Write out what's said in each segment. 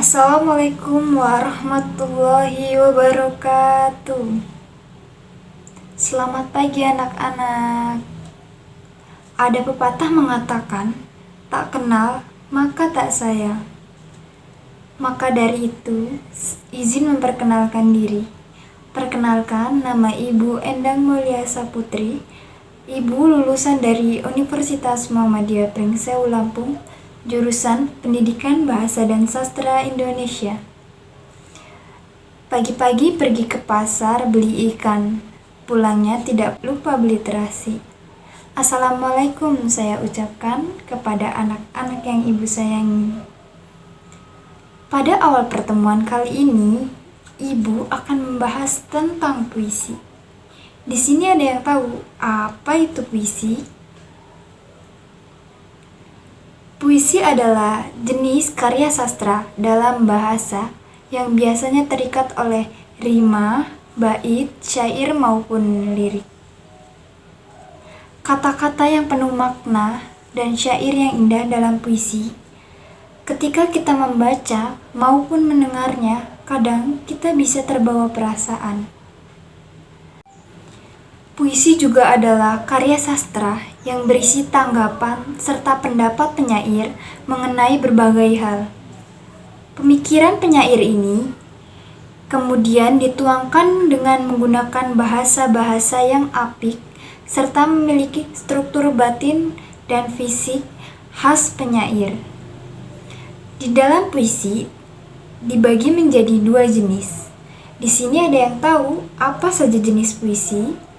Assalamualaikum warahmatullahi wabarakatuh. Selamat pagi anak-anak. Ada pepatah mengatakan, tak kenal maka tak sayang. Maka dari itu, izin memperkenalkan diri. Perkenalkan, nama Ibu Endang Mulia Saputri. Ibu lulusan dari Universitas Muhammadiyah Pringseu Lampung, jurusan Pendidikan Bahasa dan Sastra Indonesia. Pagi-pagi pergi ke pasar beli ikan, pulangnya tidak lupa beli terasi. Assalamualaikum saya ucapkan kepada anak-anak yang ibu sayangi. Pada awal pertemuan kali ini, ibu akan membahas tentang puisi. Di sini ada yang tahu apa itu puisi? Puisi adalah jenis karya sastra dalam bahasa yang biasanya terikat oleh rima, bait, syair maupun lirik. Kata-kata yang penuh makna dan syair yang indah dalam puisi. Ketika kita membaca maupun mendengarnya, kadang kita bisa terbawa perasaan. Puisi juga adalah karya sastra yang berisi tanggapan serta pendapat penyair mengenai berbagai hal. Pemikiran penyair ini kemudian dituangkan dengan menggunakan bahasa-bahasa yang apik serta memiliki struktur batin dan fisik khas penyair. Di dalam puisi dibagi menjadi dua jenis. Di sini ada yang tahu apa saja jenis puisi?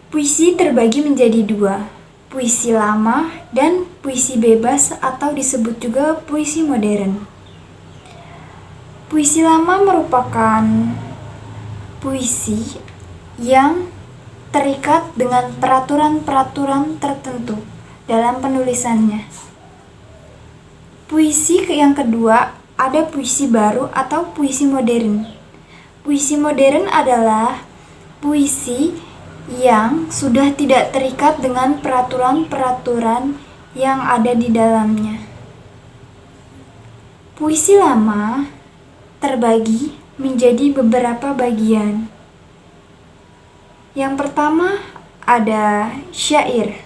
Puisi terbagi menjadi dua, puisi lama dan puisi bebas atau disebut juga puisi modern. Puisi lama merupakan puisi yang terikat dengan peraturan-peraturan tertentu dalam penulisannya. Puisi yang kedua ada puisi baru atau puisi modern. Puisi modern adalah puisi yang sudah tidak terikat dengan peraturan-peraturan yang ada di dalamnya. Puisi lama terbagi menjadi beberapa bagian. Yang pertama ada syair.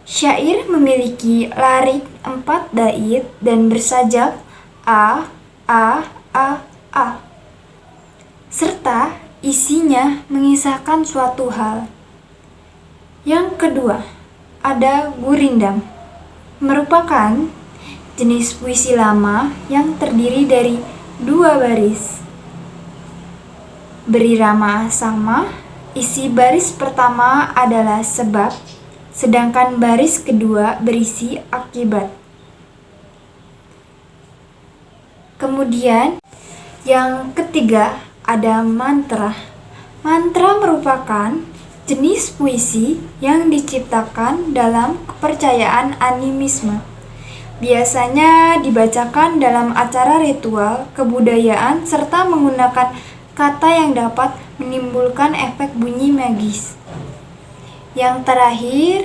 Syair memiliki larik 4 bait dan bersajak a, a, serta isinya mengisahkan suatu hal. Yang kedua, ada gurindam. Merupakan jenis puisi lama yang terdiri dari 2 baris. Berirama sama, isi baris pertama adalah sebab, sedangkan baris kedua berisi akibat. Kemudian, yang ketiga, ada mantra. Mantra merupakan jenis puisi yang diciptakan dalam kepercayaan animisme. Biasanya dibacakan dalam acara ritual, kebudayaan, serta menggunakan kata yang dapat menimbulkan efek bunyi magis. Yang terakhir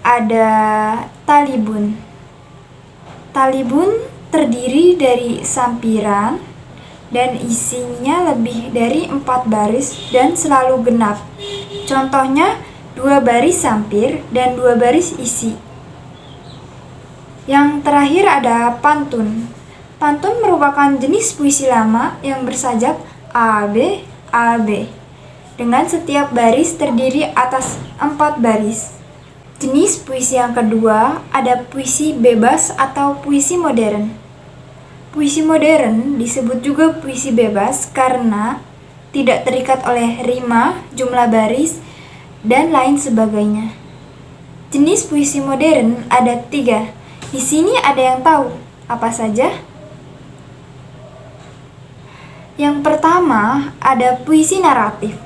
ada talibun. Talibun terdiri dari sampiran dan isinya lebih dari 4 baris dan selalu genap. Contohnya 2 baris sampir dan 2 baris isi. Yang terakhir ada pantun. Pantun merupakan jenis puisi lama yang bersajak AB, AB, dengan setiap baris terdiri atas 4 baris. Jenis puisi yang kedua ada puisi bebas atau puisi modern. Puisi modern disebut juga puisi bebas karena tidak terikat oleh rima, jumlah baris, dan lain sebagainya. Jenis puisi modern ada 3. Di sini ada yang tahu apa saja? Yang pertama ada puisi naratif.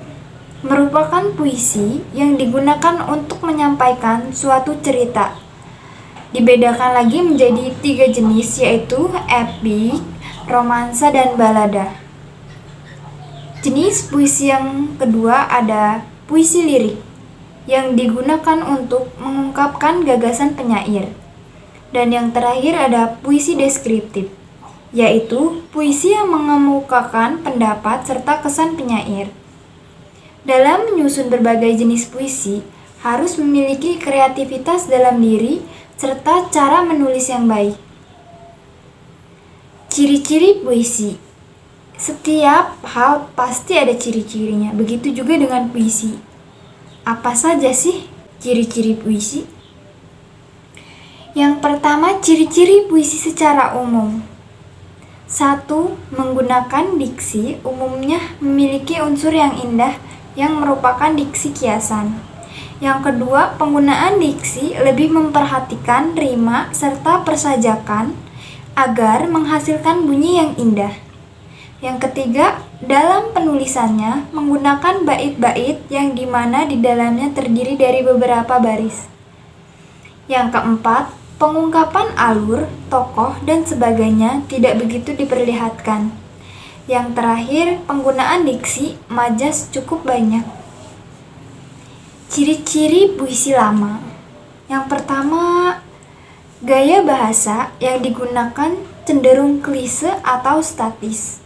Merupakan puisi yang digunakan untuk menyampaikan suatu cerita. Dibedakan lagi menjadi 3 jenis, yaitu epik, romansa, dan balada. Jenis puisi yang kedua ada puisi lirik, yang digunakan untuk mengungkapkan gagasan penyair. Dan yang terakhir ada puisi deskriptif, yaitu puisi yang mengemukakan pendapat serta kesan penyair. Dalam menyusun berbagai jenis puisi, harus memiliki kreativitas dalam diri serta cara menulis yang baik. Ciri-ciri puisi. Setiap hal pasti ada ciri-cirinya, begitu juga dengan puisi. Apa saja sih ciri-ciri puisi? Yang pertama, ciri-ciri puisi secara umum. 1. Menggunakan diksi, umumnya memiliki unsur yang indah yang merupakan diksi kiasan. Yang kedua, penggunaan diksi lebih memperhatikan rima serta persajakan agar menghasilkan bunyi yang indah. Yang ketiga, dalam penulisannya menggunakan bait-bait yang dimana di dalamnya terdiri dari beberapa baris. Yang keempat, pengungkapan alur, tokoh, dan sebagainya tidak begitu diperlihatkan. Yang terakhir, penggunaan diksi, majas cukup banyak. Ciri-ciri puisi lama. Yang pertama, gaya bahasa yang digunakan cenderung klise atau statis.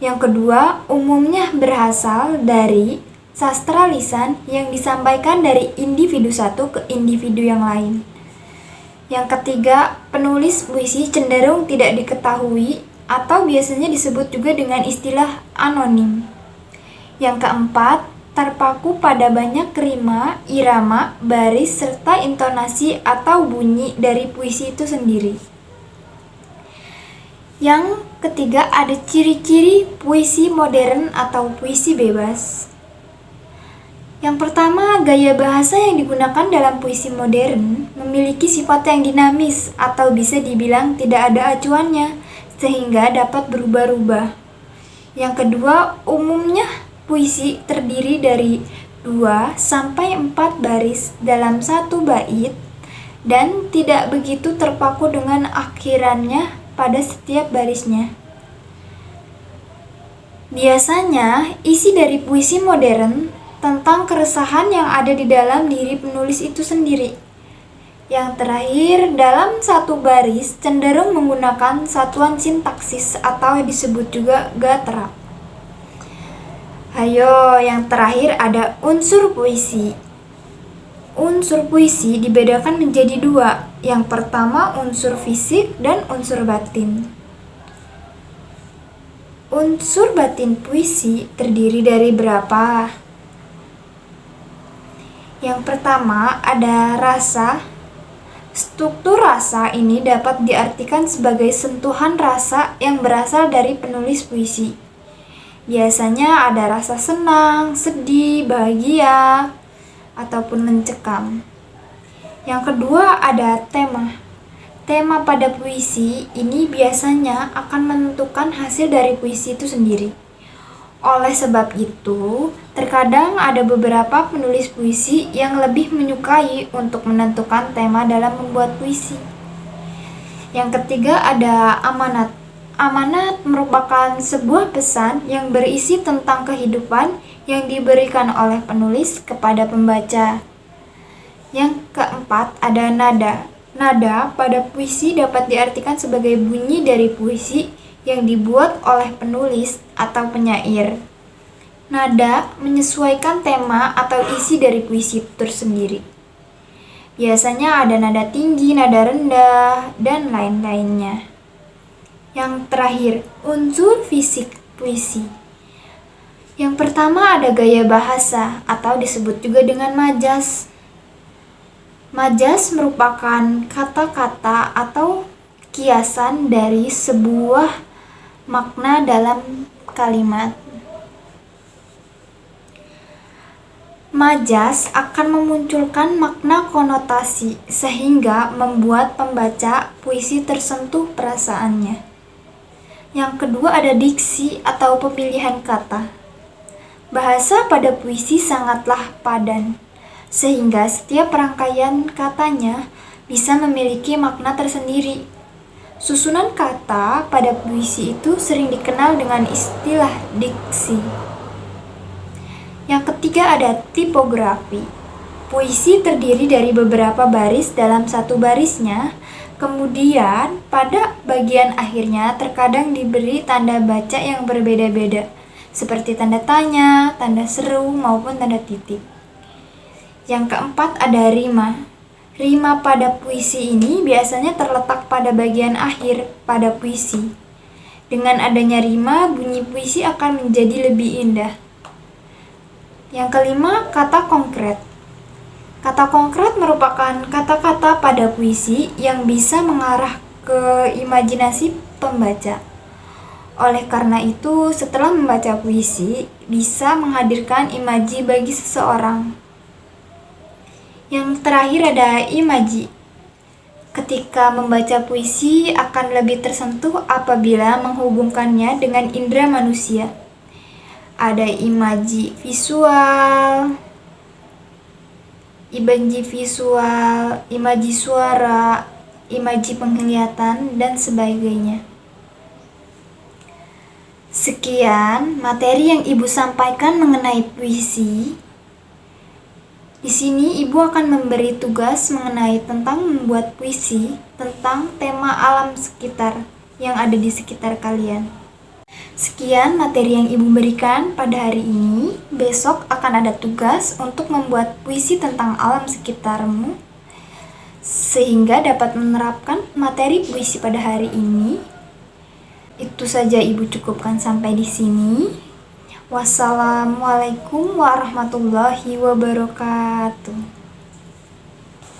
Yang kedua, umumnya berasal dari sastra lisan yang disampaikan dari individu satu ke individu yang lain. Yang ketiga, penulis puisi cenderung tidak diketahui atau biasanya disebut juga dengan istilah anonim. Yang keempat, terpaku pada banyak rima, irama, baris, serta intonasi atau bunyi dari puisi itu sendiri. Yang ketiga, ada ciri-ciri puisi modern atau puisi bebas. Yang pertama, gaya bahasa yang digunakan dalam puisi modern memiliki sifat yang dinamis atau bisa dibilang tidak ada acuannya, sehingga dapat berubah-ubah. Yang kedua, umumnya puisi terdiri dari 2-4 baris dalam satu bait dan tidak begitu terpaku dengan akhirannya pada setiap barisnya. Biasanya, isi dari puisi modern tentang keresahan yang ada di dalam diri penulis itu sendiri. Yang terakhir, dalam satu baris cenderung menggunakan satuan sintaksis atau disebut juga gatra. Ayo, yang terakhir ada unsur puisi. Unsur puisi dibedakan menjadi 2. Yang pertama, unsur fisik dan unsur batin. Unsur batin puisi terdiri dari berapa? Yang pertama, ada rasa. Struktur rasa ini dapat diartikan sebagai sentuhan rasa yang berasal dari penulis puisi. Biasanya ada rasa senang, sedih, bahagia, ataupun mencekam. Yang kedua, ada tema. Tema pada puisi ini biasanya akan menentukan hasil dari puisi itu sendiri. Oleh sebab itu, terkadang ada beberapa penulis puisi yang lebih menyukai untuk menentukan tema dalam membuat puisi. Yang ketiga, ada amanat. Amanat merupakan sebuah pesan yang berisi tentang kehidupan yang diberikan oleh penulis kepada pembaca. Yang keempat, ada nada. Nada pada puisi dapat diartikan sebagai bunyi dari puisi yang dibuat oleh penulis atau penyair. Nada menyesuaikan tema atau isi dari puisi itu tersendiri. Biasanya ada nada tinggi, nada rendah, dan lain-lainnya. Yang terakhir, unsur fisik puisi. Yang pertama ada gaya bahasa atau disebut juga dengan majas. Majas merupakan kata-kata atau kiasan dari sebuah makna dalam kalimat. Majas akan memunculkan makna konotasi sehingga membuat pembaca puisi tersentuh perasaannya. Yang kedua ada diksi atau pemilihan kata. Bahasa pada puisi sangatlah padan, sehingga setiap rangkaian katanya bisa memiliki makna tersendiri. Susunan kata pada puisi itu sering dikenal dengan istilah diksi. Yang ketiga ada tipografi. Puisi terdiri dari beberapa baris dalam satu barisnya. Kemudian, pada bagian akhirnya terkadang diberi tanda baca yang berbeda-beda, seperti tanda tanya, tanda seru, maupun tanda titik. Yang keempat ada rima. Rima pada puisi ini biasanya terletak pada bagian akhir pada puisi. Dengan adanya rima, bunyi puisi akan menjadi lebih indah. Yang kelima, kata konkret. Kata konkret merupakan kata-kata pada puisi yang bisa mengarah ke imajinasi pembaca. Oleh karena itu, setelah membaca puisi, bisa menghadirkan imaji bagi seseorang. Yang terakhir ada imaji. Ketika membaca puisi akan lebih tersentuh apabila menghubungkannya dengan indera manusia. Ada imaji visual, imaji suara, imaji penglihatan, dan sebagainya. Sekian materi yang Ibu sampaikan mengenai puisi. Di sini Ibu akan memberi tugas mengenai tentang membuat puisi tentang tema alam sekitar yang ada di sekitar kalian. Sekian materi yang Ibu berikan pada hari ini. Besok akan ada tugas untuk membuat puisi tentang alam sekitarmu, sehingga dapat menerapkan materi puisi pada hari ini. Itu saja Ibu cukupkan sampai di sini. Wassalamualaikum warahmatullahi wabarakatuh.